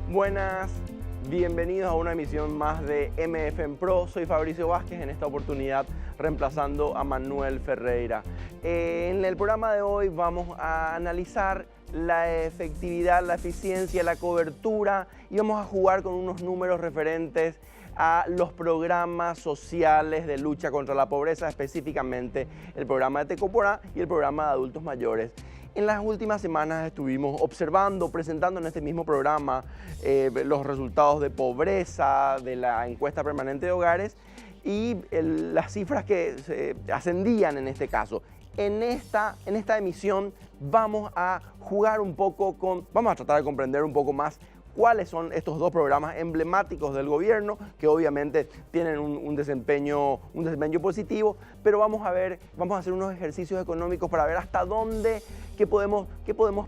Buenas, bienvenidos a una emisión más de MF en Pro. Soy Fabricio Vázquez, en esta oportunidad reemplazando a Manuel Ferreira. En el programa de hoy vamos a analizar la efectividad, la eficiencia, la cobertura y vamos a jugar con unos números referentes a los programas sociales de lucha contra la pobreza, específicamente el programa de Tecoporá y el programa de adultos mayores. En las últimas semanas estuvimos observando, presentando en este mismo programa los resultados de pobreza de la encuesta permanente de hogares y las cifras que se ascendían en este caso. En esta emisión vamos a jugar un poco vamos a tratar de comprender un poco más cuáles son estos dos programas emblemáticos del gobierno que obviamente tienen un desempeño positivo, pero vamos a hacer unos ejercicios económicos para ver hasta dónde, qué podemos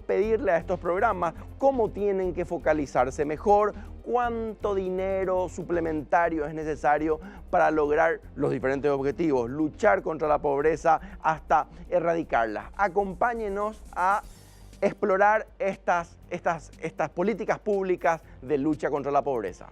pedirle a estos programas, cómo tienen que focalizarse mejor, cuánto dinero suplementario es necesario para lograr los diferentes objetivos, luchar contra la pobreza hasta erradicarla. Acompáñenos a explorar estas políticas públicas de lucha contra la pobreza.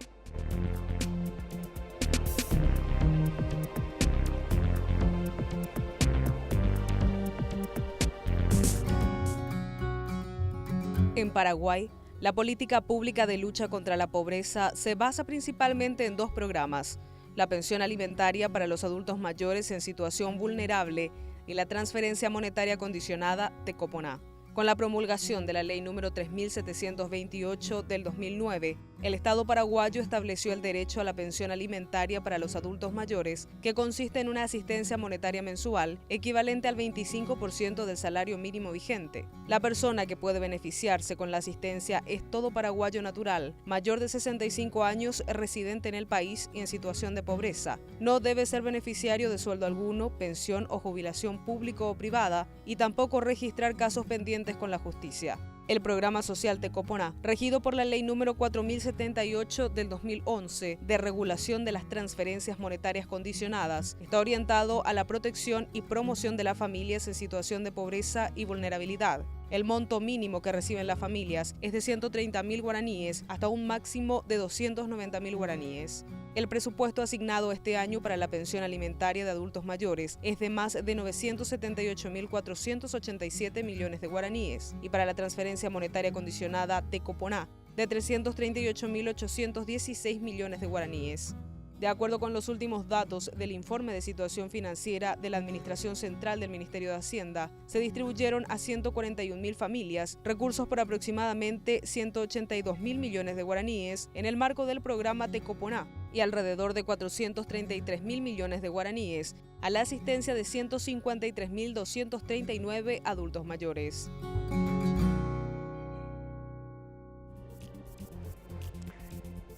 En Paraguay, la política pública de lucha contra la pobreza se basa principalmente en dos programas: la pensión alimentaria para los adultos mayores en situación vulnerable y la transferencia monetaria condicionada Tecoponá. Con la promulgación de la Ley número 3728 del 2009, el Estado paraguayo estableció el derecho a la pensión alimentaria para los adultos mayores, que consiste en una asistencia monetaria mensual equivalente al 25% del salario mínimo vigente. La persona que puede beneficiarse con la asistencia es todo paraguayo natural, mayor de 65 años, residente en el país y en situación de pobreza. No debe ser beneficiario de sueldo alguno, pensión o jubilación público o privada, y tampoco registrar casos pendientes con la justicia. El programa social Tecoponá, regido por la Ley número 4078 del 2011 de regulación de las transferencias monetarias condicionadas, está orientado a la protección y promoción de las familias en situación de pobreza y vulnerabilidad. El monto mínimo que reciben las familias es de 130.000 guaraníes hasta un máximo de 290.000 guaraníes. El presupuesto asignado este año para la pensión alimentaria de adultos mayores es de más de 978.487 millones de guaraníes y para la transferencia monetaria condicionada Tecoponá de 338.816 millones de guaraníes. De acuerdo con los últimos datos del informe de situación financiera de la Administración Central del Ministerio de Hacienda, se distribuyeron a 141.000 familias recursos por aproximadamente 182.000 millones de guaraníes en el marco del programa Tecoponá y alrededor de 433.000 millones de guaraníes a la asistencia de 153.239 adultos mayores.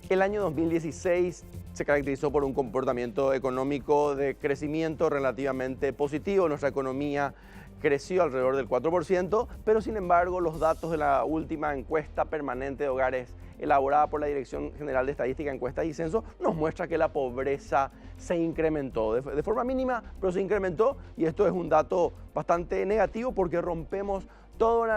El año 2016 se caracterizó por un comportamiento económico de crecimiento relativamente positivo. Nuestra economía creció alrededor del 4%, pero sin embargo los datos de la última encuesta permanente de hogares elaborada por la Dirección General de Estadística, Encuestas y Censos nos muestra que la pobreza se incrementó de forma mínima, pero se incrementó, y esto es un dato bastante negativo porque rompemos todo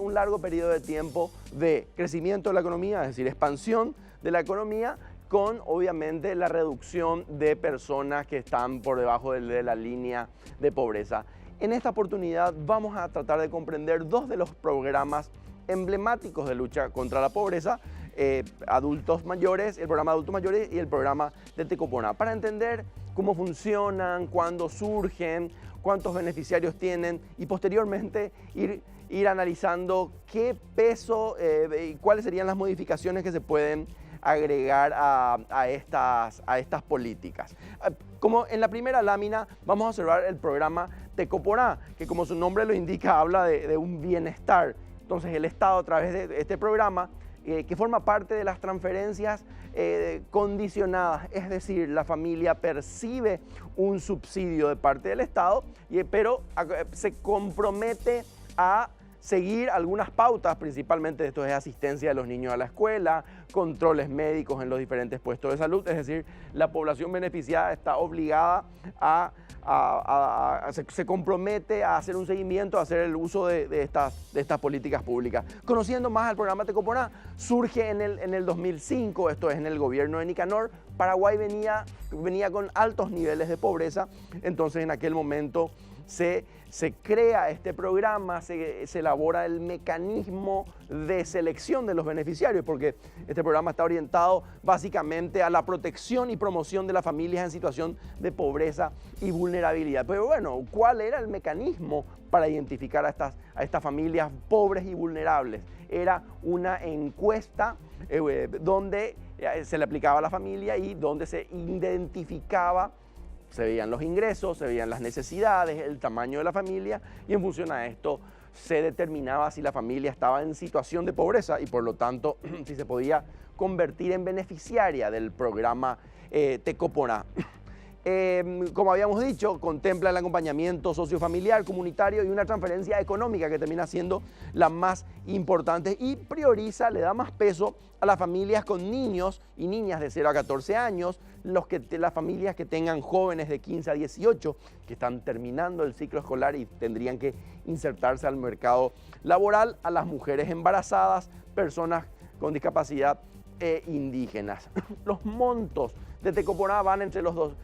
un largo periodo de tiempo de crecimiento de la economía, es decir, expansión de la economía, con obviamente la reducción de personas que están por debajo de la línea de pobreza. En esta oportunidad vamos a tratar de comprender dos de los programas emblemáticos de lucha contra la pobreza, adultos mayores, el programa de adultos mayores y el programa de Tecoponá, para entender cómo funcionan, cuándo surgen, cuántos beneficiarios tienen y posteriormente ir analizando qué peso y cuáles serían las modificaciones que se pueden agregar a estas políticas. Como en la primera lámina vamos a observar el programa Tecoporá, que como su nombre lo indica habla de un bienestar. Entonces el Estado, a través de este programa, que forma parte de las transferencias condicionadas, es decir, la familia percibe un subsidio de parte del Estado, pero se compromete a seguir algunas pautas, principalmente esto es asistencia de los niños a la escuela, controles médicos en los diferentes puestos de salud, es decir, la población beneficiada está obligada se compromete a hacer un seguimiento, a hacer el uso de estas políticas públicas. Conociendo más al programa Tecoponá, surge en el 2005, esto es en el gobierno de Nicanor. Paraguay venía con altos niveles de pobreza, entonces en aquel momento se crea este programa, se elabora el mecanismo de selección de los beneficiarios, porque este programa está orientado básicamente a la protección y promoción de las familias en situación de pobreza y vulnerabilidad. Pero bueno, ¿cuál era el mecanismo para identificar a estas familias pobres y vulnerables? Era una encuesta donde se le aplicaba a la familia y donde se identificaba. Se veían los ingresos, se veían las necesidades, el tamaño de la familia y en función a esto se determinaba si la familia estaba en situación de pobreza y por lo tanto si se podía convertir en beneficiaria del programa Tecoponá. Como habíamos dicho, contempla el acompañamiento sociofamiliar, comunitario y una transferencia económica que termina siendo la más importante y prioriza, le da más peso a las familias con niños y niñas de 0 a 14 años, las familias que tengan jóvenes de 15 a 18 que están terminando el ciclo escolar y tendrían que insertarse al mercado laboral, a las mujeres embarazadas, personas con discapacidad e indígenas. Los montos de Tecoponá van entre los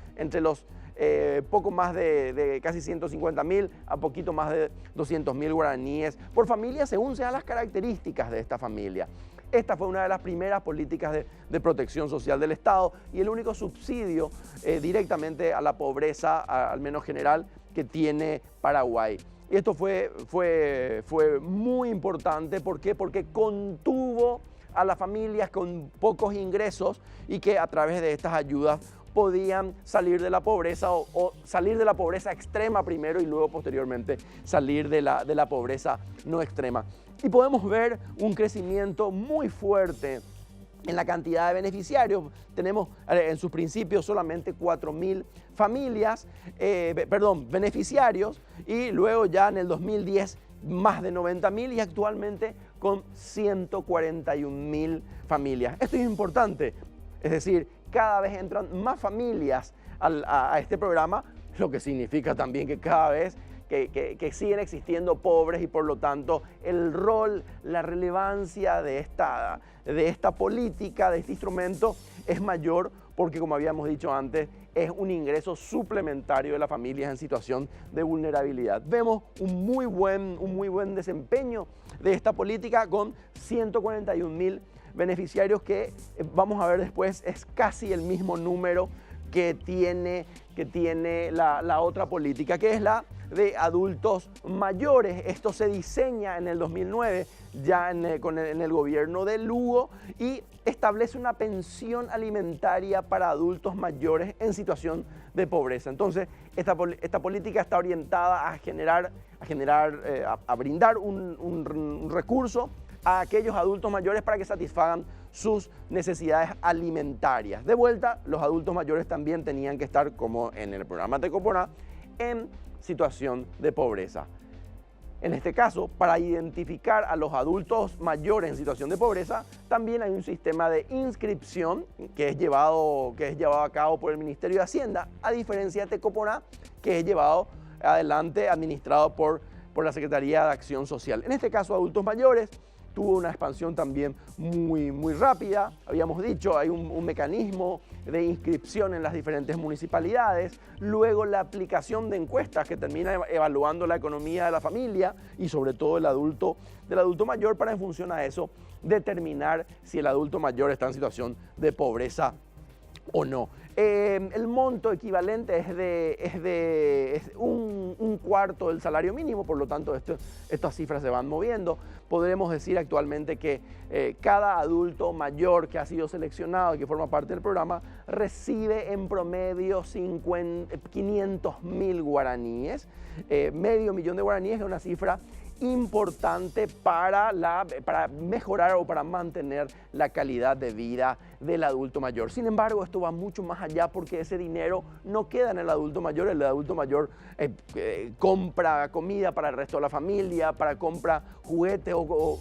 poco más de casi 150.000 a poquito más de 200.000 guaraníes por familia según sean las características de esta familia. Esta fue una de las primeras políticas de protección social del Estado y el único subsidio directamente a la pobreza, al menos general, que tiene Paraguay. Y esto fue muy importante. ¿Por qué? Porque contuvo a las familias con pocos ingresos y que a través de estas ayudas podían salir de la pobreza o salir de la pobreza extrema primero y luego posteriormente salir de la pobreza no extrema. Y podemos ver un crecimiento muy fuerte en la cantidad de beneficiarios. Tenemos en sus principios solamente 4.000 beneficiarios y luego ya en el 2010 más de 90.000 y actualmente con 141.000 familias. Esto es importante, es decir, cada vez entran más familias a este programa, lo que significa también que cada vez que siguen existiendo pobres y por lo tanto el rol, la relevancia de esta política, de este instrumento es mayor porque como habíamos dicho antes es un ingreso suplementario de las familias en situación de vulnerabilidad. Vemos un muy buen desempeño de esta política con 141.000 beneficiarios que vamos a ver después es casi el mismo número que tiene la otra política, que es la de adultos mayores. Esto se diseña en el 2009 ya en el gobierno de Lugo y establece una pensión alimentaria para adultos mayores en situación de pobreza. Entonces, esta política está orientada a brindar un recurso a aquellos adultos mayores para que satisfagan sus necesidades alimentarias. De vuelta, los adultos mayores también tenían que estar, como en el programa Tecoponá, en situación de pobreza. En este caso, para identificar a los adultos mayores en situación de pobreza, también hay un sistema de inscripción que es llevado a cabo por el Ministerio de Hacienda, a diferencia de Tecoponá, que es llevado adelante, administrado por la Secretaría de Acción Social. En este caso, adultos mayores, tuvo una expansión también muy rápida. Habíamos dicho, hay un mecanismo de inscripción en las diferentes municipalidades, luego la aplicación de encuestas que termina evaluando la economía de la familia y sobre todo del adulto mayor para en función a eso determinar si el adulto mayor está en situación de pobreza o no. El monto equivalente es un cuarto del salario mínimo, por lo tanto estas cifras se van moviendo. Podremos decir actualmente que cada adulto mayor que ha sido seleccionado y que forma parte del programa recibe en promedio 500.000 guaraníes. Medio millón de guaraníes es una cifra importante para mejorar o para mantener la calidad de vida del adulto mayor. Sin embargo, esto va mucho más allá porque ese dinero no queda en el adulto mayor. El adulto mayor compra comida para el resto de la familia, compra juguetes o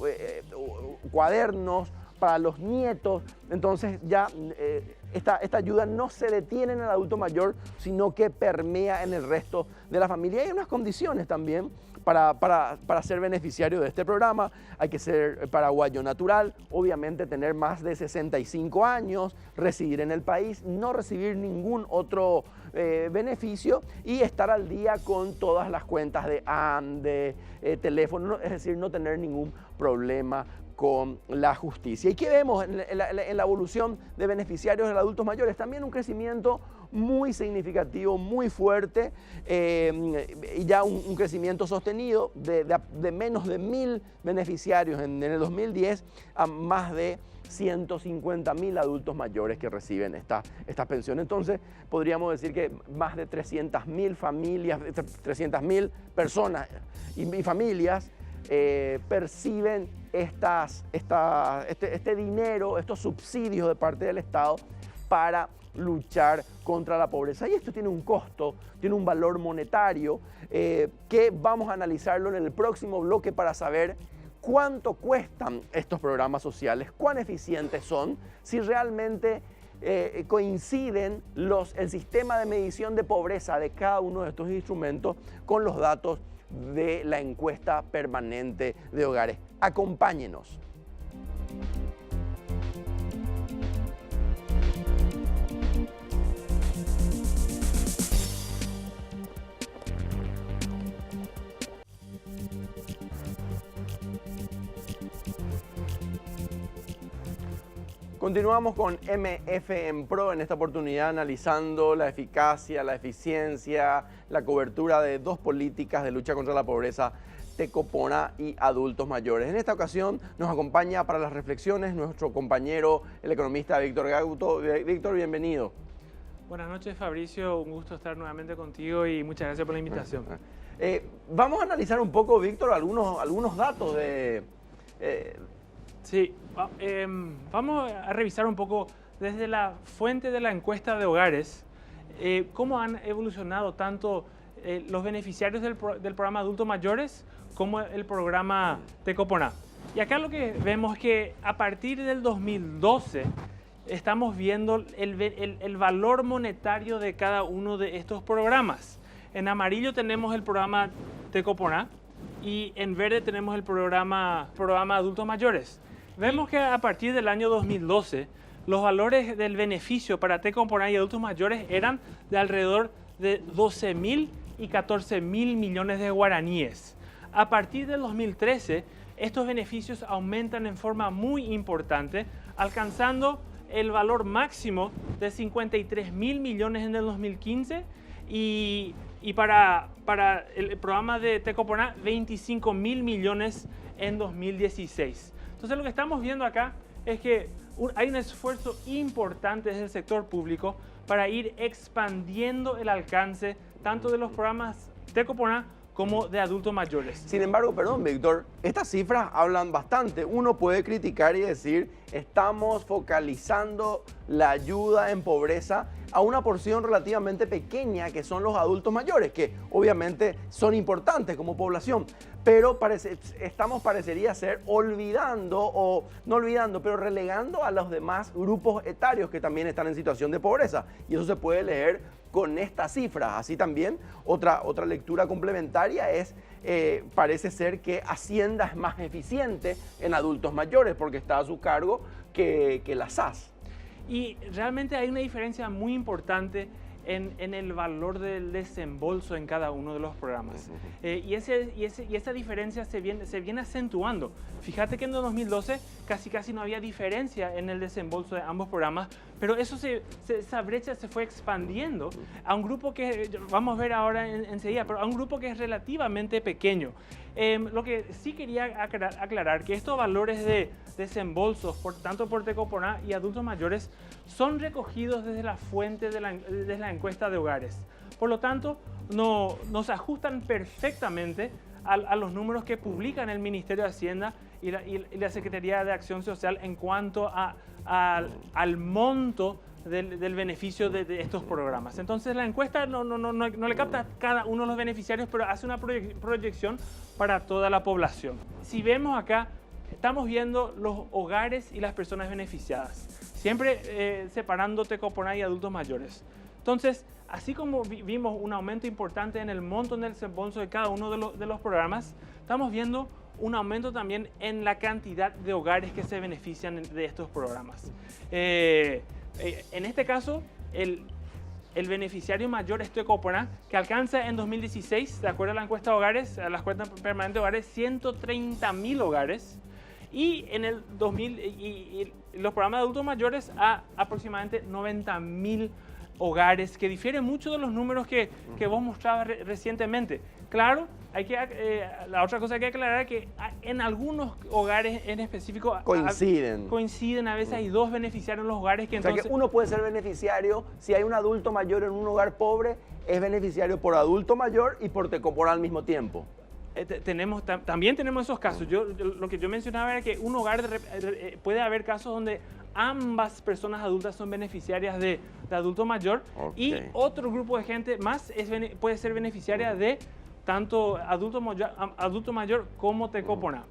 cuadernos para los nietos. Entonces ya esta ayuda no se detiene en el adulto mayor, sino que permea en el resto de la familia. Hay unas condiciones también para ser beneficiario de este programa. Hay que ser paraguayo natural, obviamente tener más de 65 años, residir en el país, no recibir ningún otro beneficio y estar al día con todas las cuentas de AMD, teléfono, es decir, no tener ningún problema con la justicia. ¿Y qué vemos en la evolución de beneficiarios de los adultos mayores? También un crecimiento muy significativo, muy fuerte, y ya un crecimiento sostenido de menos de 1.000 beneficiarios en el 2010 a más de 150.000 adultos mayores que reciben esta pensión. Entonces, podríamos decir que más de 300.000 familias, 300.000 personas y familias perciben este dinero, estos subsidios de parte del Estado para luchar contra la pobreza. Y esto tiene un costo, tiene un valor monetario que vamos a analizarlo en el próximo bloque para saber cuánto cuestan estos programas sociales, cuán eficientes son, si realmente coinciden el sistema de medición de pobreza de cada uno de estos instrumentos con los datos de la encuesta permanente de hogares. Acompáñenos. Continuamos con MF en Pro, en esta oportunidad analizando la eficacia, la eficiencia, la cobertura de dos políticas de lucha contra la pobreza, Tecopona y adultos mayores. En esta ocasión nos acompaña para las reflexiones nuestro compañero, el economista Víctor Gauto. Víctor, bienvenido. Buenas noches, Fabricio. Un gusto estar nuevamente contigo y muchas gracias por la invitación. Vamos a analizar un poco, Víctor, algunos datos de... Sí, vamos a revisar un poco desde la fuente de la encuesta de hogares, cómo han evolucionado tanto los beneficiarios del programa Adultos Mayores como el programa Tecopona. Y acá lo que vemos es que a partir del 2012 estamos viendo el valor monetario de cada uno de estos programas. En amarillo tenemos el programa Tecopona y en verde tenemos el programa Adultos Mayores. Vemos que a partir del año 2012, los valores del beneficio para Tecopona y adultos mayores eran de alrededor de 12.000 y 14.000 millones de guaraníes. A partir del 2013, estos beneficios aumentan en forma muy importante, alcanzando el valor máximo de 53.000 millones en el 2015 y para el programa de Tecopona, 25.000 millones en 2016. Entonces lo que estamos viendo acá es que hay un esfuerzo importante desde el sector público para ir expandiendo el alcance tanto de los programas Tecopona como de adultos mayores. Sin embargo, perdón, Víctor, estas cifras hablan bastante. Uno puede criticar y decir, estamos focalizando la ayuda en pobreza a una porción relativamente pequeña que son los adultos mayores, que obviamente son importantes como población, pero parecería ser pero relegando a los demás grupos etarios que también están en situación de pobreza. Y eso se puede leer con estas cifras. Así también, otra lectura complementaria es, parece ser que Hacienda es más eficiente en adultos mayores porque está a su cargo que la SAS. Y realmente hay una diferencia muy importante en el valor del desembolso en cada uno de los programas. Y esa diferencia se viene acentuando. Fíjate que en el 2012 casi no había diferencia en el desembolso de ambos programas, pero esa brecha se fue expandiendo a un grupo que, vamos a ver ahora enseguida, pero a un grupo que es relativamente pequeño. Lo que sí quería aclarar que estos valores de desembolsos, tanto por Tecopona y adultos mayores, son recogidos desde la fuente de la encuesta de hogares. Por lo tanto, nos ajustan perfectamente a los números que publican el Ministerio de Hacienda y la Secretaría de Acción Social en cuanto al monto del beneficio de estos programas. Entonces la encuesta no le capta a cada uno de los beneficiarios, pero hace una proyección para toda la población. Si vemos acá, estamos viendo los hogares y las personas beneficiadas, siempre separando Tecopona y adultos mayores. Entonces, así como vimos un aumento importante en el monto en el desembolso de cada uno de los programas, estamos viendo un aumento también en la cantidad de hogares que se benefician de estos programas. En este caso, el beneficiario mayor es Tecopona, que alcanza en 2016, de acuerdo a la encuesta de hogares, a la encuesta permanente de hogares, 130.000 hogares. Y en el 2000, y los programas de adultos mayores a aproximadamente 90.000 hogares, que difieren mucho de los números que vos mostrabas recientemente. Claro, la otra cosa que hay que aclarar es que en algunos hogares en específico coinciden, a veces hay dos beneficiarios en los hogares que entonces... O sea que uno puede ser beneficiario, si hay un adulto mayor en un hogar pobre, es beneficiario por adulto mayor y por Tecopona al mismo tiempo. También tenemos esos casos. Lo que yo mencionaba era que un hogar puede haber casos donde ambas personas adultas son beneficiarias de adulto mayor, y otro grupo de gente más puede ser beneficiaria de tanto adulto mayor como Tecopona.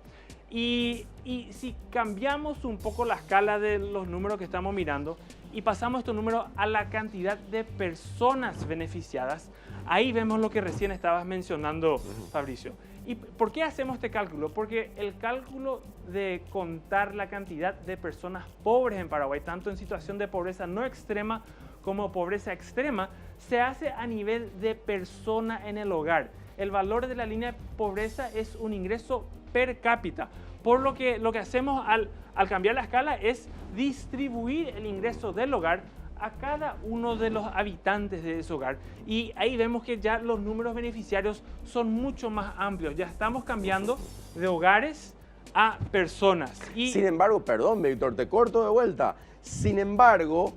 Y si cambiamos un poco la escala de los números que estamos mirando y pasamos estos números a la cantidad de personas beneficiadas, ahí vemos lo que recién estabas mencionando, Fabricio. ¿Y por qué hacemos este cálculo? Porque el cálculo de contar la cantidad de personas pobres en Paraguay, tanto en situación de pobreza no extrema como pobreza extrema, se hace a nivel de persona en el hogar. El valor de la línea de pobreza es un ingreso per cápita, por lo que hacemos al cambiar la escala es distribuir el ingreso del hogar a cada uno de los habitantes de ese hogar, y ahí vemos que ya los números beneficiarios son mucho más amplios. Ya estamos cambiando de hogares a personas. Sin embargo, perdón, Víctor, te corto de vuelta. Sin embargo,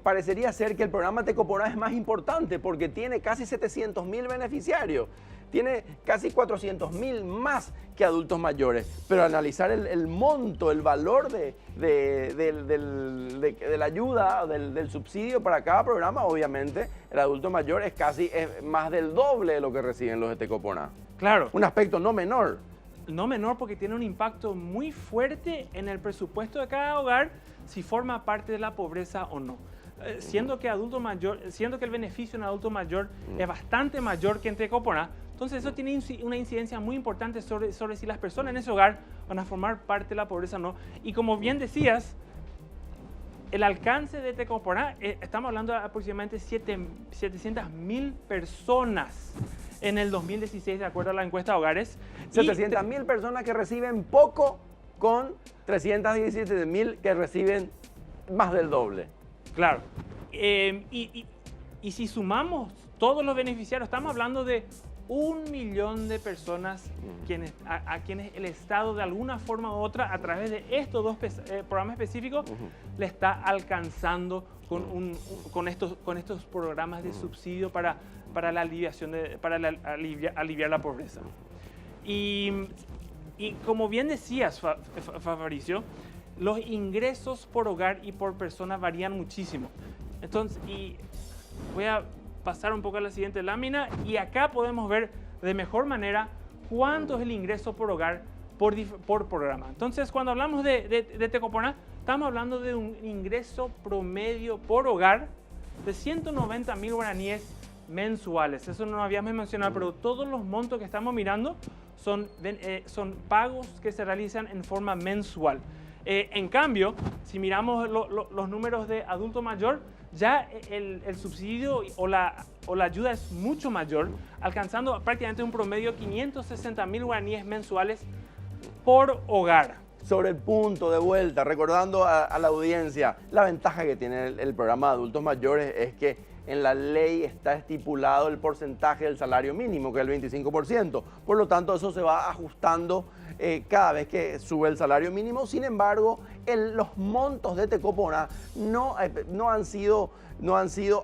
parecería ser que el programa Tecopona es más importante porque tiene casi 700.000 beneficiarios. Tiene casi 400.000 más que adultos mayores, pero analizar el monto, el valor de la ayuda, del subsidio para cada programa, obviamente el adulto mayor es más del doble de lo que reciben los de Tecopona. Claro. Un aspecto no menor. No menor, porque tiene un impacto muy fuerte en el presupuesto de cada hogar, si forma parte de la pobreza o no. Siendo que el beneficio en adulto mayor es bastante mayor que en Tecopona, entonces eso tiene una incidencia muy importante sobre si las personas en ese hogar van a formar parte de la pobreza o no. Y como bien decías, el alcance de Tecopona, estamos hablando de aproximadamente 700.000 personas en el 2016, de acuerdo a la encuesta de hogares. 700.000 personas que reciben poco con 317.000 que reciben más del doble. Claro. Y si sumamos todos los beneficiarios, estamos hablando de 1 millón de personas a quienes el Estado de alguna forma u otra, a través de estos dos programas específicos, le está alcanzando con estos programas de subsidio para aliviar la pobreza. Y como bien decías, Fabricio, los ingresos por hogar y por persona varían muchísimo. Entonces, y voy a pasar un poco a la siguiente lámina, y acá podemos ver de mejor manera cuánto es el ingreso por hogar por programa. Entonces, cuando hablamos de Tecopona, estamos hablando de un ingreso promedio por hogar de 190.000 guaraníes mensuales. Eso no lo habíamos mencionado, pero todos los montos que estamos mirando son pagos que se realizan en forma mensual. En cambio, si miramos los números de adulto mayor, ya el subsidio o la ayuda es mucho mayor, alcanzando prácticamente un promedio de 560.000 guaraníes mensuales por hogar. Sobre el punto, de vuelta, recordando a la audiencia, la ventaja que tiene el programa de adultos mayores es que en la ley está estipulado el porcentaje del salario mínimo, que es el 25%. Por lo tanto, eso se va ajustando cada vez que sube el salario mínimo. Sin embargo, los montos de Tecopona no han sido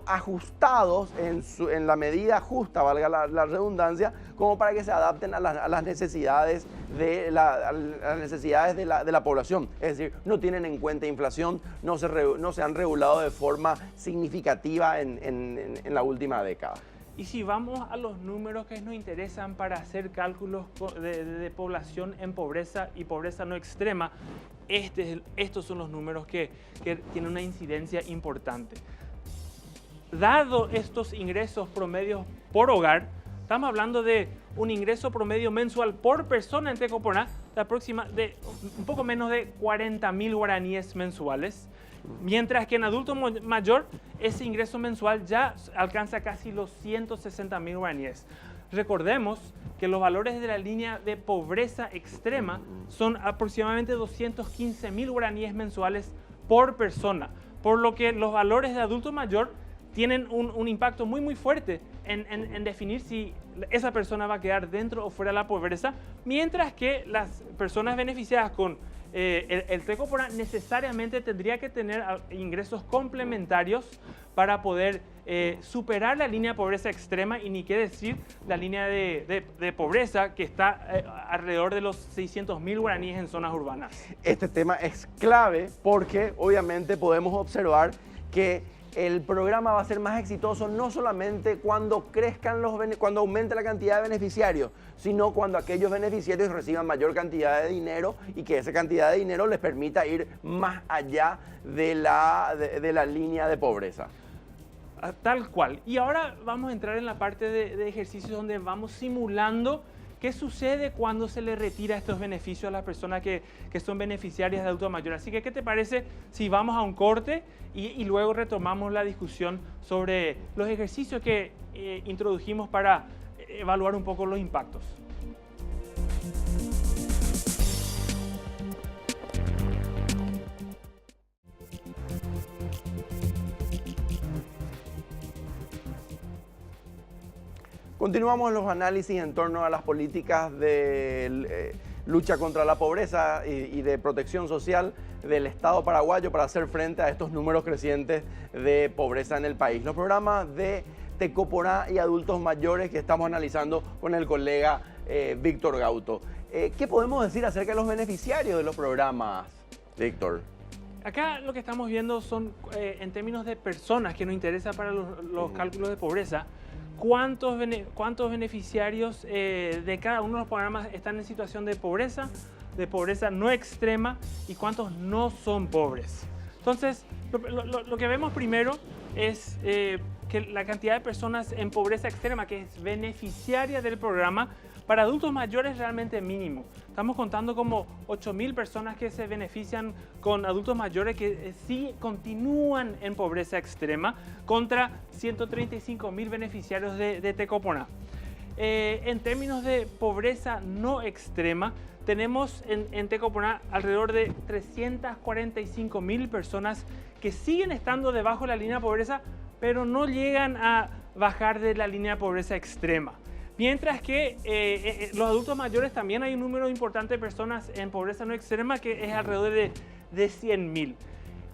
ajustados en la medida justa, valga la redundancia, como para que se adapten a las necesidades de la población. Es decir, no tienen en cuenta inflación, no se han regulado de forma significativa en la última década. Y si vamos a los números que nos interesan para hacer cálculos de población en pobreza y pobreza no extrema, estos son los números que tienen una incidencia importante. Dado estos ingresos promedios por hogar, estamos hablando de un ingreso promedio mensual por persona en Tecopona de un poco menos de 40.000 guaraníes mensuales, mientras que en adulto mayor ese ingreso mensual ya alcanza casi los 160.000 guaraníes. Recordemos que los valores de la línea de pobreza extrema son aproximadamente 215.000 guaraníes mensuales por persona, por lo que los valores de adulto mayor tienen un impacto muy fuerte en definir si esa persona va a quedar dentro o fuera de la pobreza, mientras que las personas beneficiadas con el Tecopona necesariamente tendría que tener ingresos complementarios para poder superar la línea de pobreza extrema, y ni qué decir la línea de pobreza que está alrededor de los 600.000 guaraníes en zonas urbanas. Este tema es clave porque obviamente podemos observar que el programa va a ser más exitoso no solamente cuando cuando aumente la cantidad de beneficiarios, sino cuando aquellos beneficiarios reciban mayor cantidad de dinero y que esa cantidad de dinero les permita ir más allá de la línea de pobreza. Tal cual. Y ahora vamos a entrar en la parte de ejercicios donde vamos simulando qué sucede cuando se le retira estos beneficios a las personas que son beneficiarias de adulto mayor. Así que, ¿qué te parece si vamos a un corte y luego retomamos la discusión sobre los ejercicios que introdujimos para evaluar un poco los impactos? Continuamos los análisis en torno a las políticas de lucha contra la pobreza y de protección social del Estado paraguayo para hacer frente a estos números crecientes de pobreza en el país. Los programas de Tecopona y adultos mayores que estamos analizando con el colega Víctor Gauto. ¿Qué podemos decir acerca de los beneficiarios de los programas, Víctor? Acá lo que estamos viendo son, en términos de personas que nos interesa para los cálculos de pobreza, cuántos beneficiarios de cada uno de los programas están en situación de pobreza no extrema, y cuántos no son pobres. Entonces, lo que vemos primero es que la cantidad de personas en pobreza extrema que es beneficiaria del programa para adultos mayores es realmente mínimo. Estamos contando como 8.000 personas que se benefician con adultos mayores que sí continúan en pobreza extrema, contra 135.000 beneficiarios de Tecopona. En términos de pobreza no extrema, tenemos en Tecopona alrededor de 345.000 personas que siguen estando debajo de la línea de pobreza, pero no llegan a bajar de la línea de pobreza extrema. Mientras que los adultos mayores también hay un número importante de personas en pobreza no extrema que es alrededor de 100.000.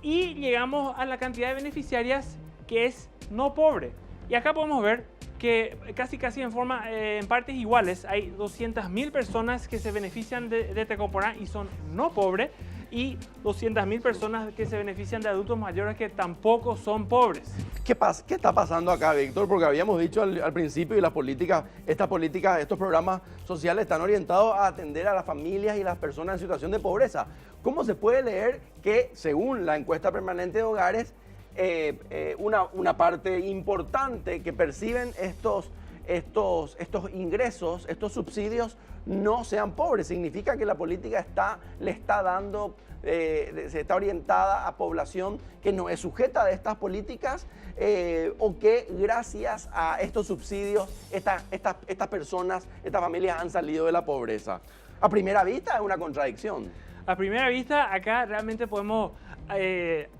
Y llegamos a la cantidad de beneficiarias que es no pobre. Y acá podemos ver que casi en partes iguales hay 200.000 personas que se benefician de Tecopona y son no pobres, y 200.000 personas que se benefician de adultos mayores que tampoco son pobres. ¿Qué está pasando acá, Víctor? Porque habíamos dicho al principio, y estos programas sociales están orientados a atender a las familias y las personas en situación de pobreza. ¿Cómo se puede leer que, según la encuesta permanente de hogares, una parte importante que perciben estos ingresos, estos subsidios, no sean pobres? Significa que la política se está orientada a población que no es sujeta de estas políticas, o que gracias a estos subsidios estas personas, estas familias han salido de la pobreza. A primera vista es una contradicción. A primera vista acá realmente podemos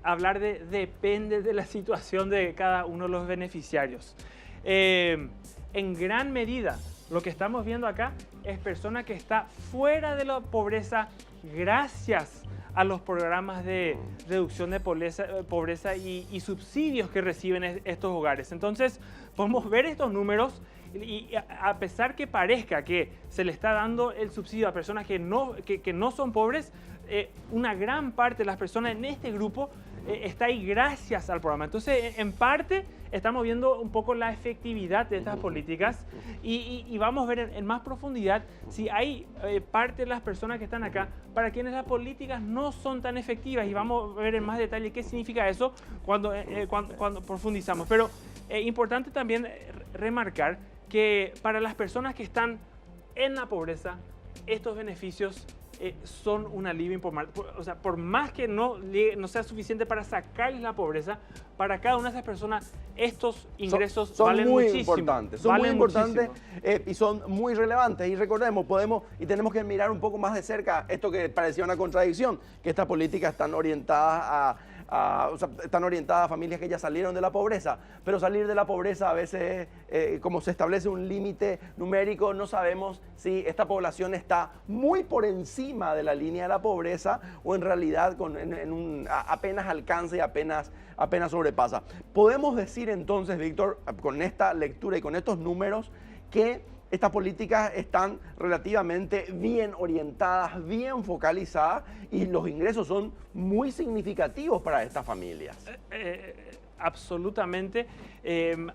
hablar depende de la situación de cada uno de los beneficiarios. En gran medida, lo que estamos viendo acá es persona que está fuera de la pobreza gracias a los programas de reducción de pobreza y subsidios que reciben estos hogares. Entonces, podemos ver estos números y a pesar que parezca que se le está dando el subsidio a personas que no son pobres, una gran parte de las personas en este grupo está ahí gracias al programa. Entonces, en parte, estamos viendo un poco la efectividad de estas políticas y vamos a ver en más profundidad si hay parte de las personas que están acá para quienes las políticas no son tan efectivas, y vamos a ver en más detalle qué significa eso cuando profundizamos. Pero importante también remarcar que para las personas que están en la pobreza, estos beneficios son un alivio importante. O sea, por más que no sea suficiente para sacarles la pobreza, para cada una de esas personas estos ingresos son valen muy muchísimo. Importantes, son muy importantes y son muy relevantes. Y recordemos, tenemos que mirar un poco más de cerca esto que parecía una contradicción, que estas políticas están orientadas están orientadas a familias que ya salieron de la pobreza, pero salir de la pobreza a veces, como se establece un límite numérico, no sabemos si esta población está muy por encima de la línea de la pobreza o en realidad apenas alcanza y apenas sobrepasa. Podemos decir entonces, Víctor, con esta lectura y con estos números, que estas políticas están relativamente bien orientadas, bien focalizadas, y los ingresos son muy significativos para estas familias. Absolutamente.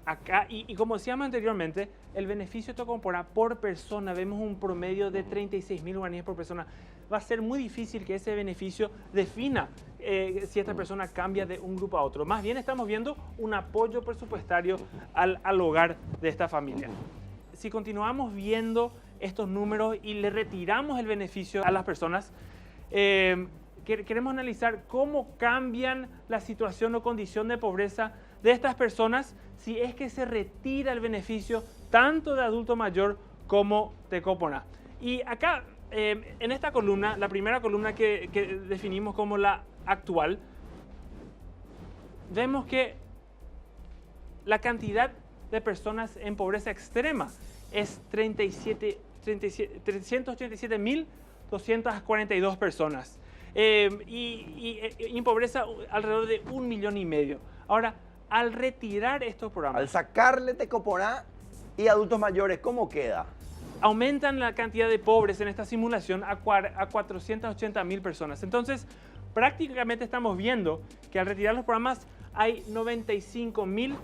Acá, y como decíamos anteriormente, el beneficio corporal por persona, vemos un promedio de 36.000 guaraníes por persona. Va a ser muy difícil que ese beneficio defina si esta persona cambia de un grupo a otro. Más bien estamos viendo un apoyo presupuestario al hogar de esta familia. Si continuamos viendo estos números y le retiramos el beneficio a las personas, queremos analizar cómo cambian la situación o condición de pobreza de estas personas si es que se retira el beneficio tanto de adulto mayor como de Copona. Y acá, en esta columna, la primera columna que definimos como la actual, vemos que la cantidad de personas en pobreza extrema es 387.242 personas. Y en pobreza alrededor de 1,5 millones. Ahora, al retirar estos programas, al sacarle Tecoporá y adultos mayores, ¿cómo queda? Aumentan la cantidad de pobres en esta simulación a 480.000 personas. Entonces, prácticamente estamos viendo que al retirar los programas hay 95.000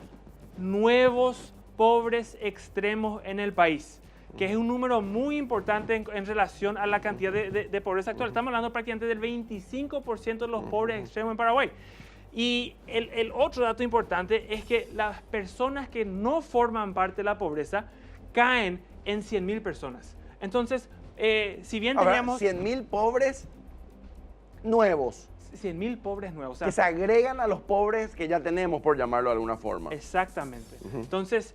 nuevos pobres extremos en el país, que es un número muy importante en relación a la cantidad de pobreza actual. Estamos hablando prácticamente del 25% de los pobres extremos en Paraguay. Y el otro dato importante es que las personas que no forman parte de la pobreza caen en 100.000 personas. Entonces, si bien teníamos 100.000 pobres nuevos. 100.000 pobres nuevos. O sea, que se agregan a los pobres que ya tenemos, por llamarlo de alguna forma. Exactamente. Entonces,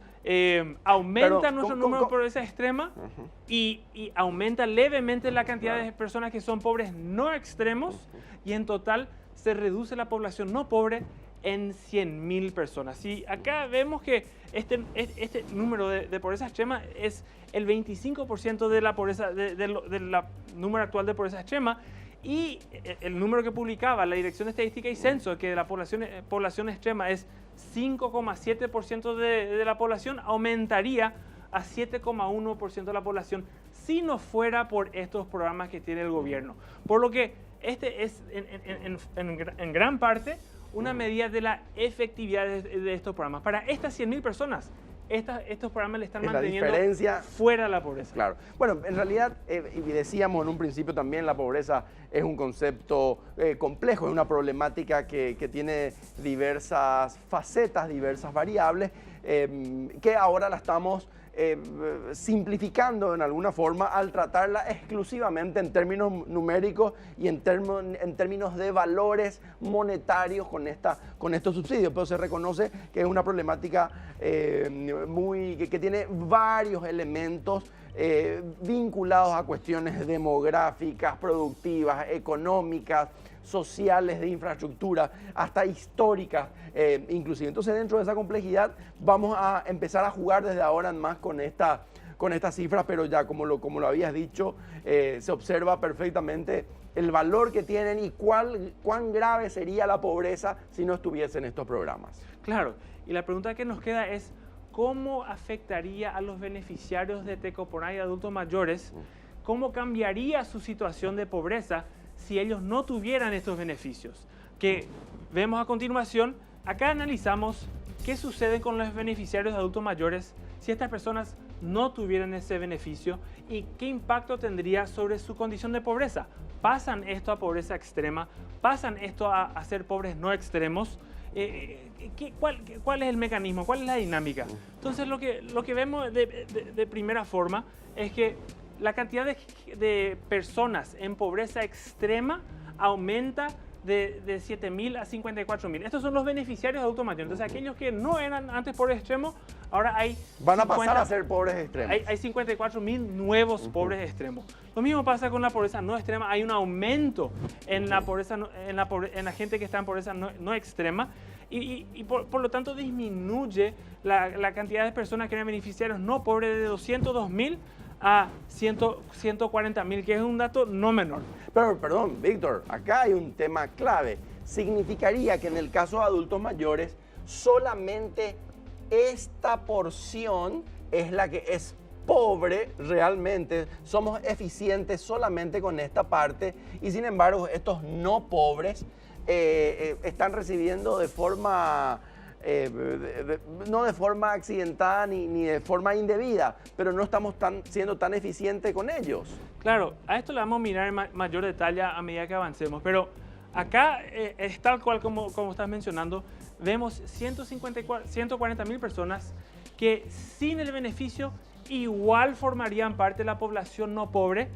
aumenta nuestro número de pobreza extrema y aumenta levemente la cantidad de personas que son pobres no extremos, y en total se reduce la población no pobre en 100.000 personas. Y acá vemos que este número de pobreza extrema es el 25% de la pobreza, del número actual de pobreza extrema. Y el número que publicaba la Dirección de Estadística y Censo, que la población extrema es 5,7% de la población, aumentaría a 7,1% de la población si no fuera por estos programas que tiene el gobierno. Por lo que este es en gran parte una medida de la efectividad de estos programas. Para estas 100.000 personas, estos programas le están manteniendo fuera de la pobreza. Claro. Bueno, en realidad, y decíamos en un principio también, la pobreza es un concepto complejo, es una problemática que tiene diversas facetas, diversas variables, que ahora la estamos simplificando en alguna forma al tratarla exclusivamente en términos numéricos y en términos de valores monetarios con estos subsidios. Pero se reconoce que es una problemática que tiene varios elementos vinculados a cuestiones demográficas, productivas, económicas, sociales, de infraestructura, hasta históricas inclusive. Entonces, dentro de esa complejidad vamos a empezar a jugar desde ahora en más con esta con estas cifras, pero ya como lo habías dicho, se observa perfectamente el valor que tienen y cuán grave sería la pobreza si no estuviesen estos programas. Claro, y la pregunta que nos queda es, ¿cómo afectaría a los beneficiarios de Tecoponá y adultos mayores? ¿Cómo cambiaría su situación de pobreza si ellos no tuvieran estos beneficios? Que vemos a continuación, acá analizamos qué sucede con los beneficiarios de adultos mayores si estas personas no tuvieran ese beneficio y qué impacto tendría sobre su condición de pobreza. ¿Pasan esto a pobreza extrema? ¿Pasan esto a ser pobres no extremos? ¿Cuál es el mecanismo? ¿Cuál es la dinámica? Entonces lo que vemos de primera forma es que la cantidad de personas en pobreza extrema aumenta de 7.000 a 54.000. Estos son los beneficiarios de adultos mayores. Entonces aquellos que no eran antes pobres extremos, ahora van a pasar a ser pobres extremos. Hay 54.000 nuevos pobres extremos. Lo mismo pasa con la pobreza no extrema. Hay un aumento en la pobreza, en la gente que está en pobreza no extrema y por lo tanto disminuye la cantidad de personas que eran beneficiarios no pobres de 202.000 a 140.000, que es un dato no menor. Pero, perdón, Víctor, acá hay un tema clave. Significaría que en el caso de adultos mayores, solamente esta porción es la que es pobre realmente. Somos eficientes solamente con esta parte y sin embargo estos no pobres están recibiendo de forma... no de forma accidentada ni de forma indebida, pero no estamos siendo tan eficientes con ellos. Claro, a esto le vamos a mirar en mayor detalle a medida que avancemos, pero acá es tal cual como estás mencionando, vemos 140.000 personas que sin el beneficio igual formarían parte de la población no pobre,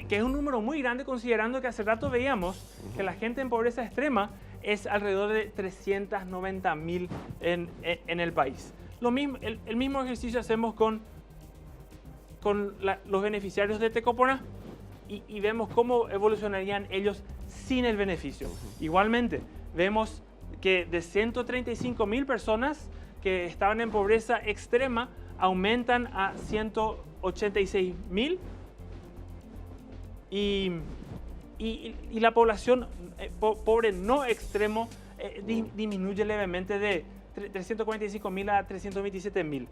que es un número muy grande considerando que hace rato veíamos que la gente en pobreza extrema es alrededor de 390.000 en el país. Lo mismo, el mismo ejercicio hacemos con los beneficiarios de Tecoponá y vemos cómo evolucionarían ellos sin el beneficio. Igualmente, vemos que de 135.000 personas que estaban en pobreza extrema aumentan a 186.000 y la población pobre no extremo disminuye levemente de 345.000 a 327.000.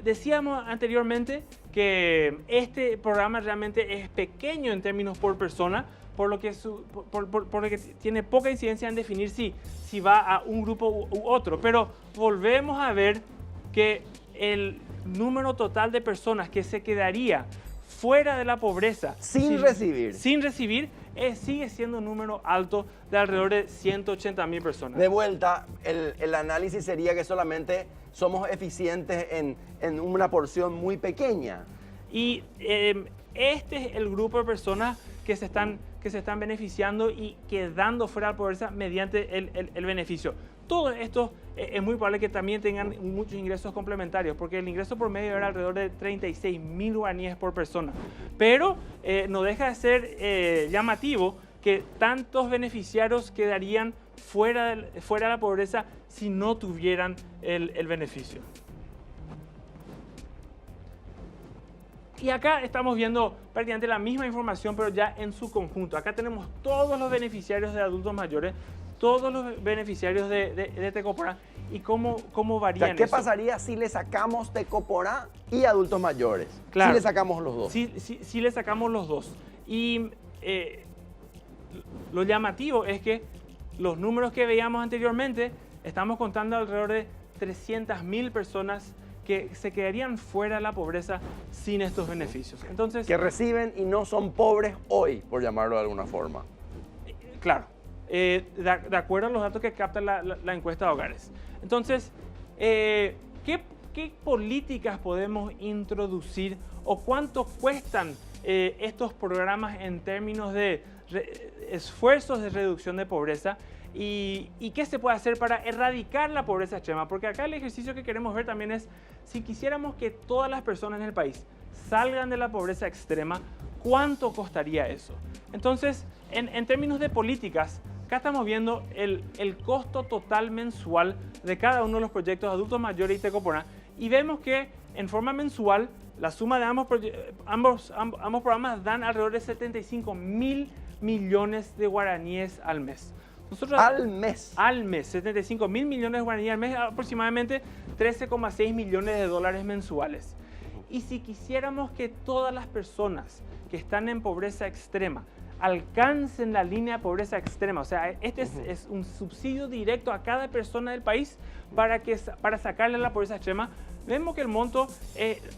Decíamos anteriormente que este programa realmente es pequeño en términos por persona, por lo que tiene poca incidencia en definir si va a un grupo u otro. Pero volvemos a ver que el número total de personas que se quedaría fuera de la pobreza sin recibir sigue siendo un número alto de alrededor de 180.000 personas. De vuelta, el análisis sería que solamente somos eficientes en una porción muy pequeña. Y este es el grupo de personas que se están beneficiando y quedando fuera de la pobreza mediante el beneficio. Todo esto es muy probable que también tengan muchos ingresos complementarios, porque el ingreso promedio era alrededor de 36.000 guaraníes por persona. Pero no deja de ser llamativo que tantos beneficiarios quedarían fuera de la pobreza si no tuvieran el beneficio. Y acá estamos viendo prácticamente la misma información, pero ya en su conjunto. Acá tenemos todos los beneficiarios de adultos mayores, todos los beneficiarios de Tecoponá y cómo varían. ¿Qué pasaría si le sacamos Tecoponá y adultos mayores? Claro. Si le sacamos los dos. Si le sacamos los dos. Y lo llamativo es que los números que veíamos anteriormente, estamos contando alrededor de 300.000 personas que se quedarían fuera de la pobreza sin estos beneficios. Entonces, que reciben y no son pobres hoy, por llamarlo de alguna forma. Claro. De acuerdo a los datos que capta la encuesta de hogares. Entonces, ¿qué políticas podemos introducir o cuánto cuestan estos programas en términos de esfuerzos de reducción de pobreza y qué se puede hacer para erradicar la pobreza extrema? Porque acá el ejercicio que queremos ver también es, si quisiéramos que todas las personas en el país salgan de la pobreza extrema, ¿cuánto costaría eso? Entonces, en términos de políticas, acá estamos viendo el costo total mensual de cada uno de los proyectos de adultos mayores y Tecoponá y vemos que en forma mensual La suma de ambos programas dan alrededor de 75.000 millones de guaraníes al mes. ¿Al mes? Al mes, 75.000 millones de guaraníes al mes, aproximadamente 13,6 millones de dólares mensuales. Y si quisiéramos que todas las personas que están en pobreza extrema alcancen la línea de pobreza extrema, o sea, este es un subsidio directo a cada persona del país para sacarle la pobreza extrema, vemos que el monto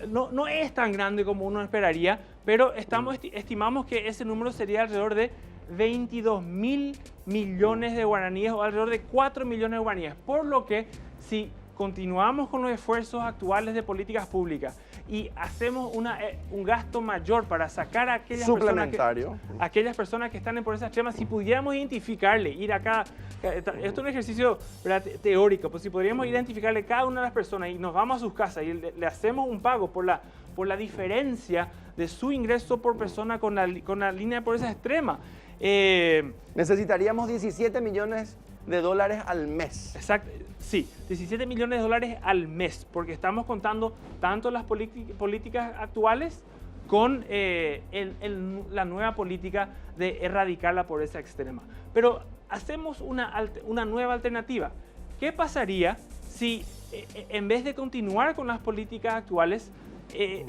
no es tan grande como uno esperaría, pero estimamos que ese número sería alrededor de 22.000 millones de guaraníes o alrededor de 4 millones de guaraníes. Por lo que si continuamos con los esfuerzos actuales de políticas públicas y hacemos un gasto mayor para sacar a aquellas personas que están en pobreza extrema, si pudiéramos identificarle, ir acá, esto es un ejercicio, ¿verdad?, teórico, pues si podríamos identificarle cada una de las personas y nos vamos a sus casas y le hacemos un pago por la diferencia de su ingreso por persona con la línea de pobreza extrema. Necesitaríamos 17 millones de dólares al mes. Exacto, sí, 17 millones de dólares al mes, porque estamos contando tanto las políticas actuales con la nueva política de erradicar la pobreza extrema. Pero hacemos una nueva alternativa. ¿Qué pasaría si en vez de continuar con las políticas actuales,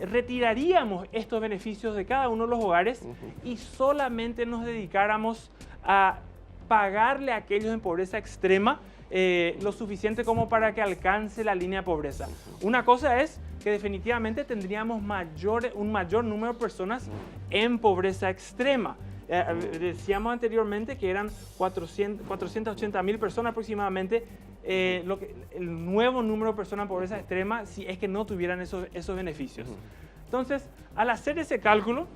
retiraríamos estos beneficios de cada uno de los hogares y solamente nos dedicáramos a pagarle a aquellos en pobreza extrema lo suficiente como para que alcance la línea de pobreza? Una cosa es que definitivamente tendríamos un mayor número de personas en pobreza extrema. Decíamos anteriormente que eran 480.000 personas aproximadamente, el nuevo número de personas en pobreza extrema si es que no tuvieran esos beneficios. Entonces, al hacer ese cálculo,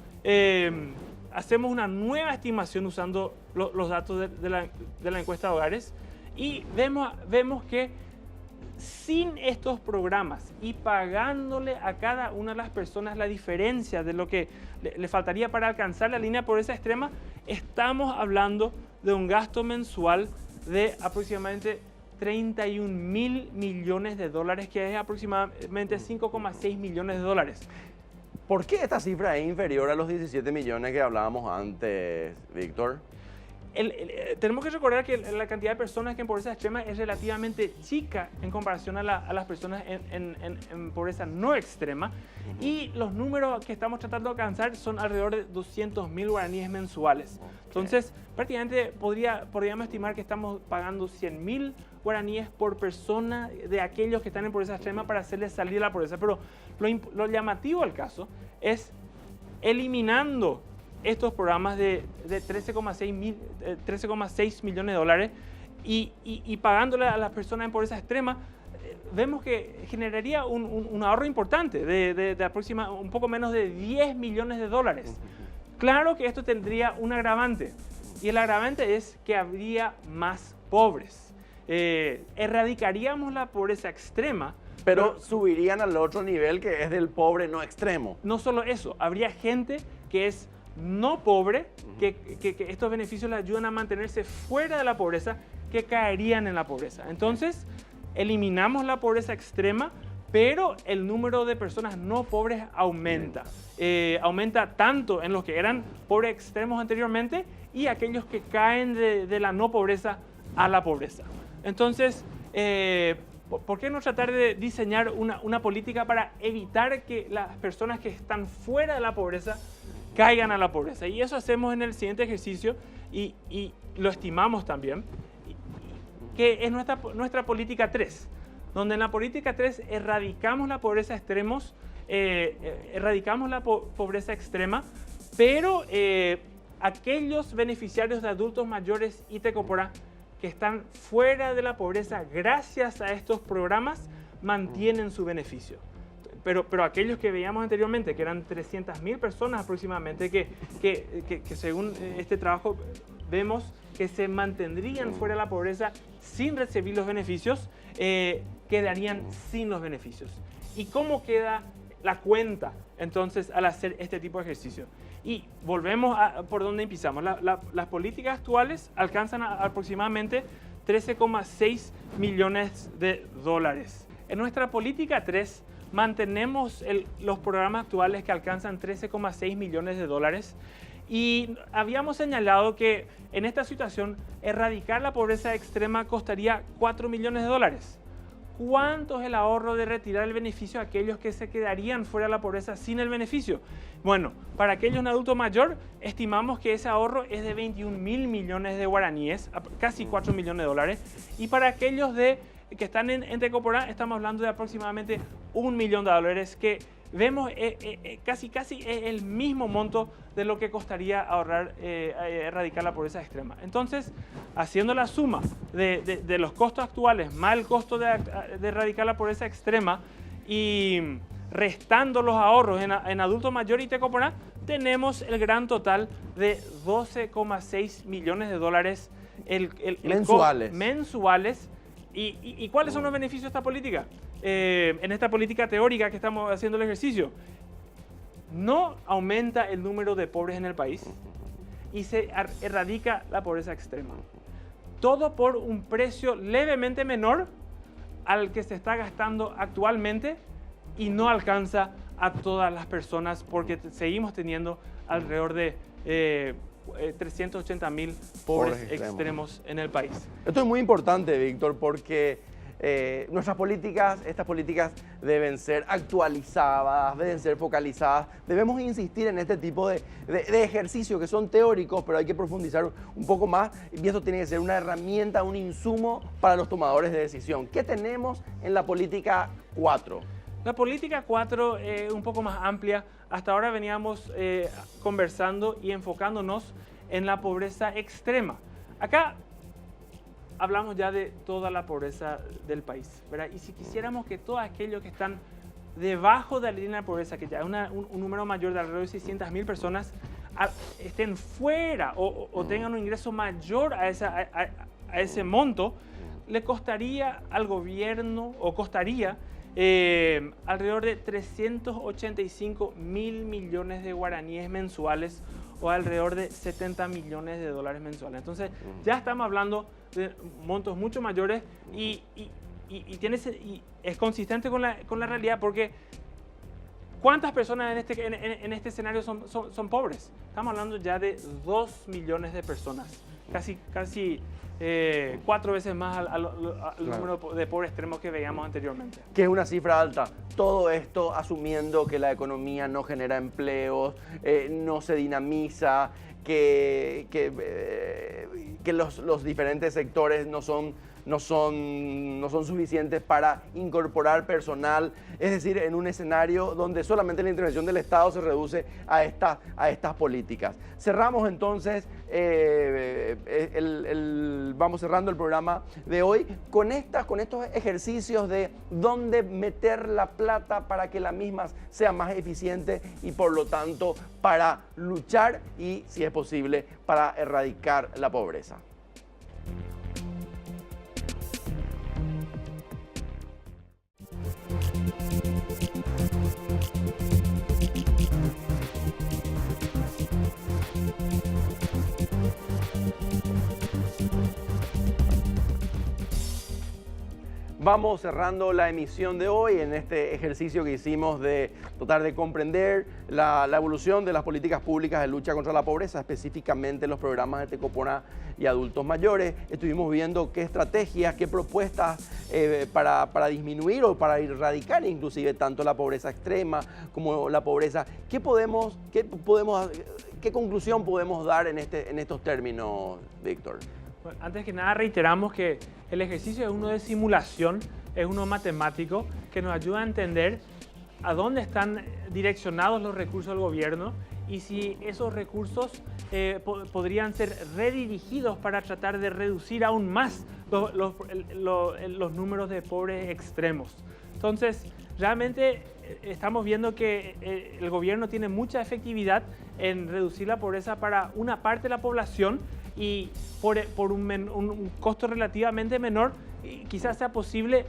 hacemos una nueva estimación usando los datos de la encuesta de hogares y vemos que sin estos programas y pagándole a cada una de las personas la diferencia de lo que le faltaría para alcanzar la línea de pobreza extrema, estamos hablando de un gasto mensual de aproximadamente 31.000 millones de dólares, que es aproximadamente 5,6 millones de dólares. ¿Por qué esta cifra es inferior a los 17 millones que hablábamos antes, Víctor? Tenemos que recordar que la cantidad de personas que en pobreza extrema es relativamente chica en comparación a las personas en pobreza no extrema, y los números que estamos tratando de alcanzar son alrededor de 200.000 guaraníes mensuales. Entonces, prácticamente podríamos estimar que estamos pagando 100.000 guaraníes por persona de aquellos que están en pobreza extrema para hacerles salir de la pobreza. Pero lo llamativo del caso es eliminando estos programas de 13,6 millones de dólares y pagándole a las personas en pobreza extrema, vemos que generaría un ahorro importante de aproximadamente un poco menos de 10 millones de dólares. Claro que esto tendría un agravante, y el agravante es que habría más pobres. Erradicaríamos la pobreza extrema, pero subirían al otro nivel, que es del pobre no extremo. No solo eso, habría gente que es no pobre, que estos beneficios le ayudan a mantenerse fuera de la pobreza, que caerían en la pobreza. Entonces, eliminamos la pobreza extrema, pero el número de personas no pobres aumenta. Aumenta tanto en los que eran pobres extremos anteriormente y aquellos que caen de la no pobreza a la pobreza. Entonces, ¿por qué no tratar de diseñar una política para evitar que las personas que están fuera de la pobreza caigan a la pobreza? Y eso hacemos en el siguiente ejercicio y lo estimamos también, que es nuestra política 3, donde en la política 3 erradicamos la pobreza extrema, pero aquellos beneficiarios de adultos mayores y Tecopora que están fuera de la pobreza gracias a estos programas mantienen su beneficio. Pero aquellos que veíamos anteriormente, que eran 300.000 personas aproximadamente, que según este trabajo vemos que se mantendrían fuera de la pobreza sin recibir los beneficios, quedarían sin los beneficios. ¿Y cómo queda la cuenta entonces al hacer este tipo de ejercicio? Y volvemos por donde empezamos. Las políticas actuales alcanzan aproximadamente 13,6 millones de dólares. En nuestra política 3 mantenemos los programas actuales que alcanzan 13,6 millones de dólares. Y habíamos señalado que en esta situación erradicar la pobreza extrema costaría 4 millones de dólares. ¿Cuánto es el ahorro de retirar el beneficio a aquellos que se quedarían fuera de la pobreza sin el beneficio? Bueno, para aquellos en adulto mayor, estimamos que ese ahorro es de 21.000 millones de guaraníes, casi 4 millones de dólares. Y para aquellos que están en Tecoporá, estamos hablando de aproximadamente 1 millón de dólares, que vemos casi el mismo monto de lo que costaría ahorrar, erradicar la pobreza extrema. Entonces, haciendo la suma de los costos actuales más el costo de erradicar la pobreza extrema y restando los ahorros en adulto mayor y Tecoporá, tenemos el gran total de 12,6 millones de dólares mensuales. ¿Y cuáles son los beneficios de esta política? En esta política teórica que estamos haciendo el ejercicio, no aumenta el número de pobres en el país y se erradica la pobreza extrema. Todo por un precio levemente menor al que se está gastando actualmente y no alcanza a todas las personas porque seguimos teniendo alrededor de 380.000 pobres extremos en el país. Esto es muy importante, Víctor, porque estas políticas deben ser actualizadas, deben ser focalizadas. Debemos insistir en este tipo de ejercicios que son teóricos, pero hay que profundizar un poco más y esto tiene que ser una herramienta, un insumo para los tomadores de decisión. ¿Qué tenemos en la política 4? La política 4 es un poco más amplia. Hasta ahora veníamos conversando y enfocándonos en la pobreza extrema. Acá hablamos ya de toda la pobreza del país, ¿verdad? Y si quisiéramos que todos aquellos que están debajo de la línea de pobreza, que ya es un número mayor de alrededor de 600.000 personas, estén fuera o tengan un ingreso mayor a ese monto, le costaría al gobierno, o costaría alrededor de 385.000 millones de guaraníes mensuales o alrededor de 70 millones de dólares mensuales. Entonces ya estamos hablando de montos mucho mayores y es consistente con la realidad, porque ¿cuántas personas en este escenario son pobres? Estamos hablando ya de 2 millones de personas, casi 4 veces más al número de pobres extremos que veíamos anteriormente. Que es una cifra alta. Todo esto asumiendo que la economía no genera empleos, no se dinamiza, que los diferentes sectores no son suficientes para incorporar personal, es decir, en un escenario donde solamente la intervención del Estado se reduce a estas políticas. Cerramos entonces, vamos cerrando el programa de hoy con estos ejercicios de dónde meter la plata para que la misma sea más eficiente y por lo tanto para luchar y, si es posible, para erradicar la pobreza. Vamos cerrando la emisión de hoy en este ejercicio que hicimos de tratar de comprender la evolución de las políticas públicas de lucha contra la pobreza, específicamente los programas de Tecoporá y adultos mayores. Estuvimos viendo qué estrategias, qué propuestas para disminuir o para erradicar inclusive tanto la pobreza extrema como la pobreza. ¿Qué conclusión podemos dar en estos términos, Víctor? Bueno, antes que nada reiteramos que el ejercicio es uno de simulación, es uno matemático que nos ayuda a entender a dónde están direccionados los recursos del gobierno y si esos recursos podrían ser redirigidos para tratar de reducir aún más los números de pobres extremos. Entonces, realmente estamos viendo que el gobierno tiene mucha efectividad en reducir la pobreza para una parte de la población y por un costo relativamente menor, quizás sea posible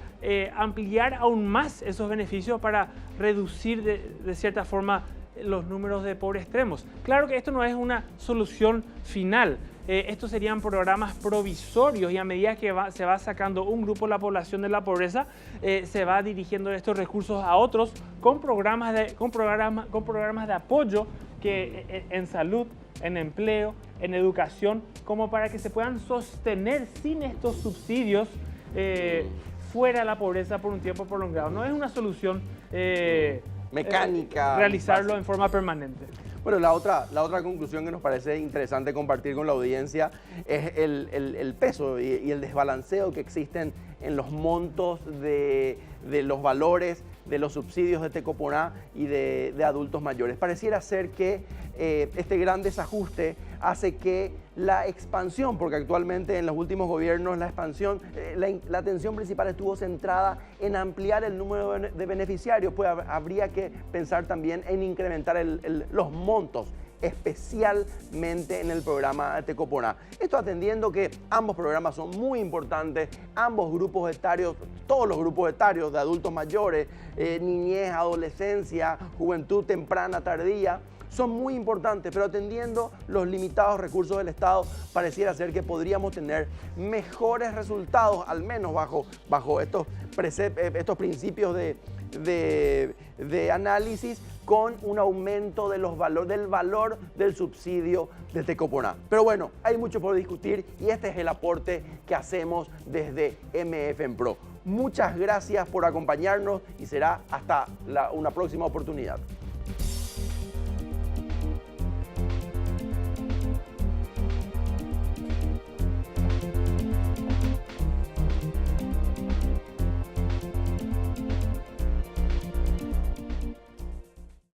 ampliar aún más esos beneficios para reducir de cierta forma los números de pobres extremos. Claro que esto no es una solución final. estos serían programas provisorios y a medida que se va sacando un grupo de la población de la pobreza, se va dirigiendo estos recursos a otros con programas de apoyo que, en salud, en empleo, en educación, como para que se puedan sostener sin estos subsidios fuera de la pobreza por un tiempo prolongado. No es una solución mecánica realizarlo básica en forma permanente. Bueno, la otra conclusión que nos parece interesante compartir con la audiencia es el peso y el desbalanceo que existen en los montos de los valores de los subsidios de Tecoponá y de adultos mayores. Pareciera ser que este gran desajuste hace que la expansión, porque actualmente en los últimos gobiernos la expansión, la atención principal estuvo centrada en ampliar el número de beneficiarios, pues habría que pensar también en incrementar los montos, especialmente en el programa de Tecoponá. Esto atendiendo que ambos programas son muy importantes, ambos grupos etarios, todos los grupos etarios de adultos mayores, niñez, adolescencia, juventud temprana, tardía, son muy importantes, pero atendiendo los limitados recursos del Estado, pareciera ser que podríamos tener mejores resultados, al menos bajo estos principios de análisis, con un aumento del valor del subsidio de Tecoponá. Pero bueno, hay mucho por discutir y este es el aporte que hacemos desde MF en Pro. Muchas gracias por acompañarnos y será hasta una próxima oportunidad.